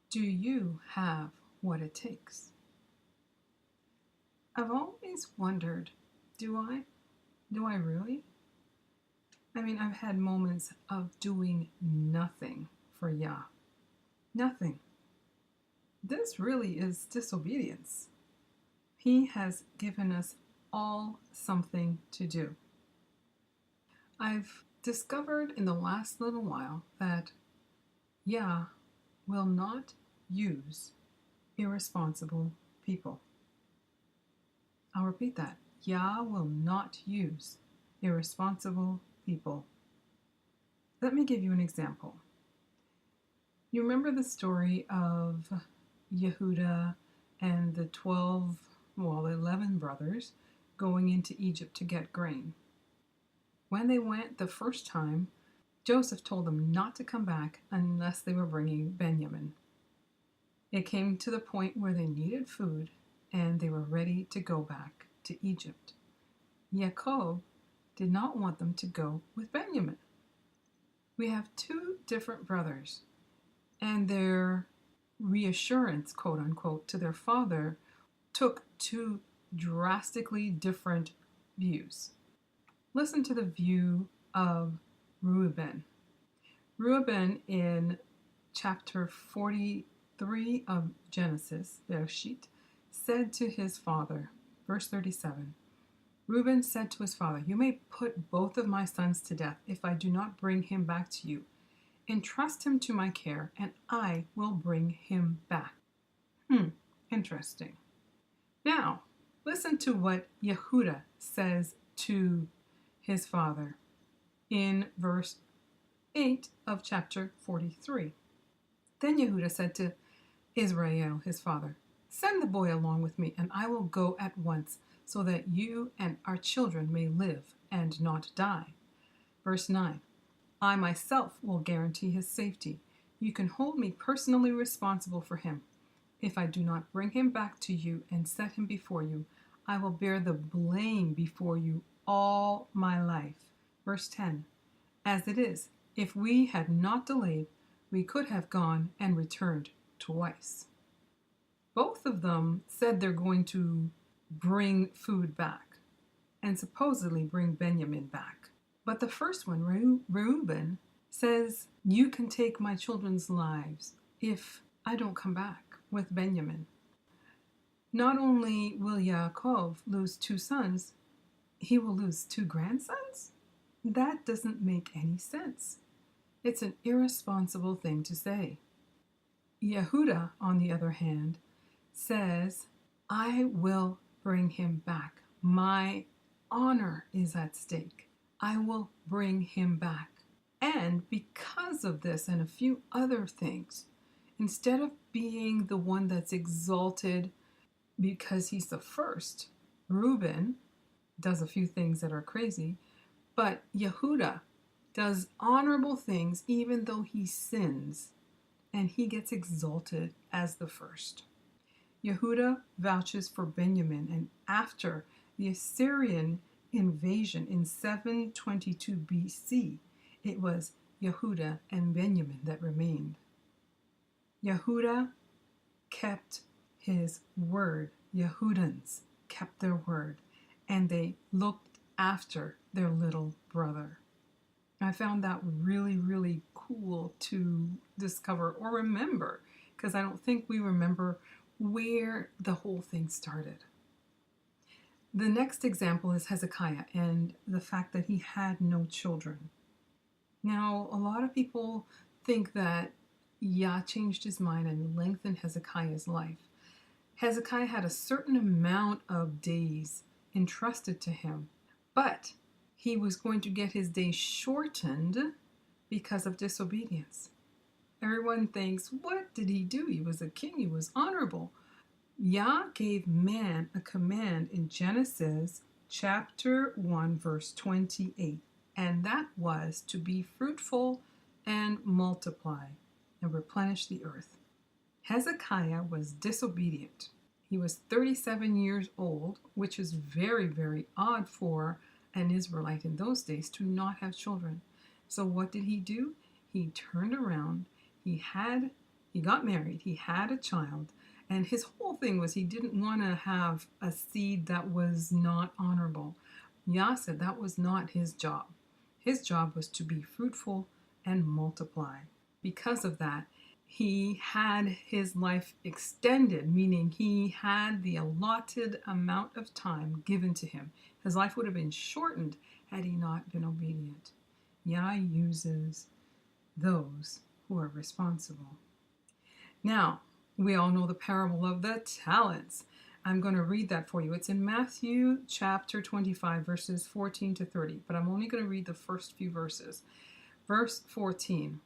Do you have what it takes? I've always wondered, do I? Do I really? I mean, I've had moments of doing nothing for Yah. Nothing. This really is disobedience. He has given us all something to do. I've discovered in the last little while that Yah will not use irresponsible people. I'll repeat that. Yah will not use irresponsible people. Let me give you an example. You remember the story of Yehuda and the 11 brothers going into Egypt to get grain. When they went the first time, Joseph told them not to come back unless they were bringing Benjamin. It came to the point where they needed food and they were ready to go back to Egypt. Yaakov did not want them to go with Benjamin. We have two different brothers, and their reassurance, quote unquote, to their father took two drastically different views. Listen to the view of Reuben. Reuben, in chapter 43 of Genesis, Bereshit, said to his father, verse 37, Reuben said to his father, "You may put both of my sons to death if I do not bring him back to you. Entrust him to my care, and I will bring him back." Interesting. Now, listen to what Yehuda says to his father in verse 8 of chapter 43. Then Yehuda said to Israel, his father, "Send the boy along with me, and I will go at once, so that you and our children may live and not die." Verse 9, "I myself will guarantee his safety. You can hold me personally responsible for him. If I do not bring him back to you and set him before you, I will bear the blame before you all my life." Verse 10, "As it is, if we had not delayed, we could have gone and returned twice." Both of them said they're going to bring food back and supposedly bring Benjamin back. But the first one, Reuben, says, "You can take my children's lives if I don't come back with Benjamin." Not only will Yaakov lose two sons, he will lose two grandsons? That doesn't make any sense. It's an irresponsible thing to say. Yehuda, on the other hand, says, "I will bring him back. My honor is at stake. I will bring him back." And because of this and a few other things, instead of being the one that's exalted because he's the first, Reuben does a few things that are crazy, but Yehuda does honorable things even though he sins, and he gets exalted as the first. Yehuda vouches for Benjamin, and after the Assyrian invasion in 722 BC, it was Yehuda and Benjamin that remained. Yehuda kept his word. Yehudans kept their word, and they looked after their little brother. I found that really, really cool to discover or remember, because I don't think we remember where the whole thing started. The next example is Hezekiah and the fact that he had no children. Now, a lot of people think that Yah changed his mind and lengthened Hezekiah's life. Hezekiah had a certain amount of days entrusted to him, but he was going to get his days shortened because of disobedience. Everyone thinks, what did he do? He was a king. He was honorable. Yah gave man a command in Genesis chapter 1, verse 28, and that was to be fruitful and multiply and replenish the earth. Hezekiah was disobedient. He was 37 years old, which is very, very odd for an Israelite in those days to not have children. So what did he do? He turned around. He had He got married, he had a child, and his whole thing was he didn't want to have a seed that was not honorable. Yah said that was not his job. His job was to be fruitful and multiply. Because of that, he had his life extended, meaning he had the allotted amount of time given to him. His life would have been shortened had he not been obedient. Yah uses those who are responsible. Now, we all know the parable of the talents. I'm going to read that for you. It's in Matthew chapter 25, verses 14 to 30, but I'm only going to read the first few verses. Verse 14.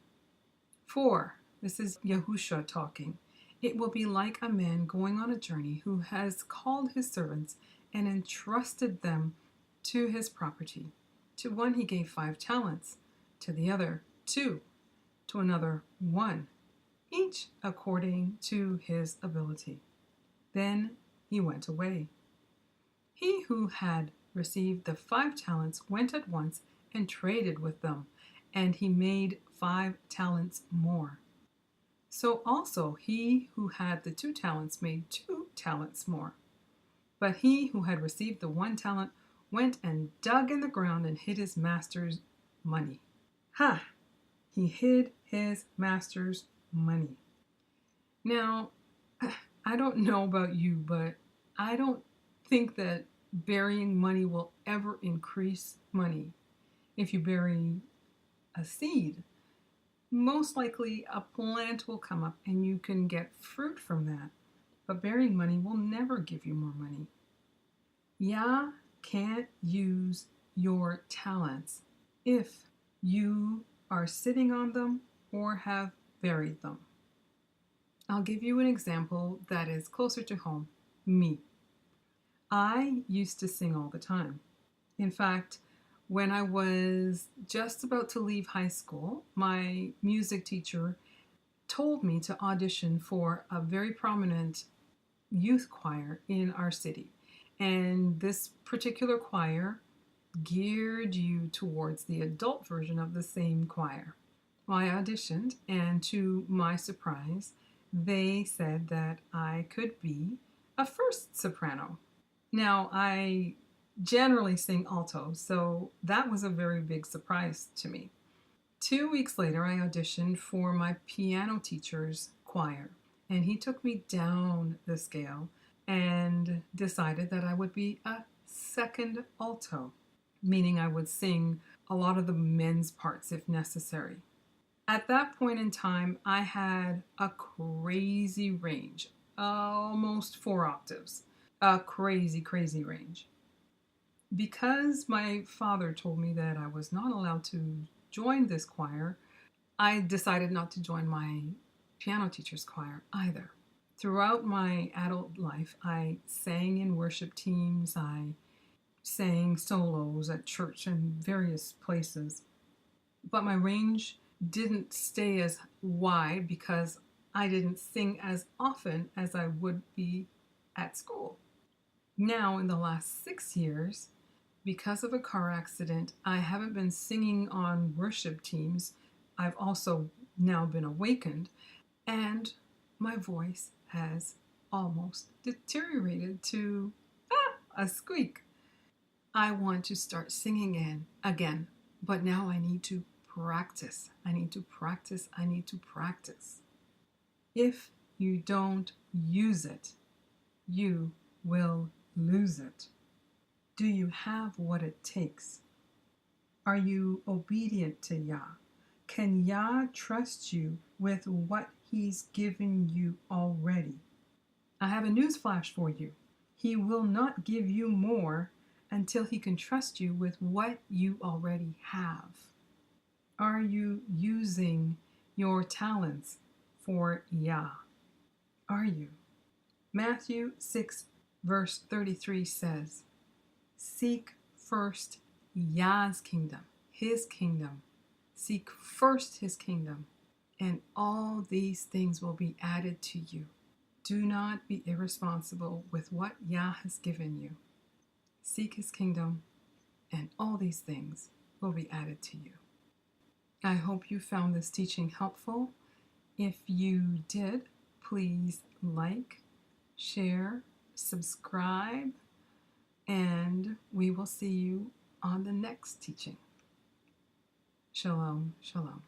For, this is Yahushua talking, it will be like a man going on a journey who has called his servants and entrusted them to his property. To one he gave 5 talents, to the other 2, to another 1, each according to his ability. Then he went away. He who had received the 5 talents went at once and traded with them, and he made 5 talents more. So also he who had the 2 talents made 2 talents more. But he who had received the 1 talent went and dug in the ground and hid his master's money. Ha! He hid his master's money. Now, I don't know about you, but I don't think that burying money will ever increase money. If you bury a seed, most likely a plant will come up and you can get fruit from that. But burying money will never give you more money. Yah can't use your talents if you are sitting on them or have buried them. I'll give you an example that is closer to home. Me. I used to sing all the time. In fact, when I was just about to leave high school, my music teacher told me to audition for a very prominent youth choir in our city. And this particular choir geared you towards the adult version of the same choir. Well, I auditioned, and to my surprise, they said that I could be a first soprano. Now, I generally sing alto, so that was a very big surprise to me. 2 weeks later, I auditioned for my piano teacher's choir, and he took me down the scale and decided that I would be a second alto, meaning I would sing a lot of the men's parts if necessary. At that point in time, I had a crazy range, almost 4 octaves, a crazy, crazy range. Because my father told me that I was not allowed to join this choir, I decided not to join my piano teacher's choir either. Throughout my adult life, I sang in worship teams, I sang solos at church and various places. But my range didn't stay as wide because I didn't sing as often as I would be at school. Now, in the last 6 years, because of a car accident, I haven't been singing on worship teams. I've also now been awakened, and my voice has almost deteriorated to a squeak. I want to start singing again, but now I need to practice. I need to practice. If you don't use it, you will lose it. Do you have what it takes? Are you obedient to Yah? Can Yah trust you with what He's given you already? I have a news flash for you. He will not give you more until He can trust you with what you already have. Are you using your talents for Yah? Are you? Matthew 6, verse 33 says, "Seek first Yah's kingdom, His kingdom. Seek first His kingdom, and all these things will be added to you." Do not be irresponsible with what Yah has given you. Seek His kingdom, and all these things will be added to you. I hope you found this teaching helpful, If you did, please like, share, subscribe, and we will see you on the next teaching. Shalom, shalom.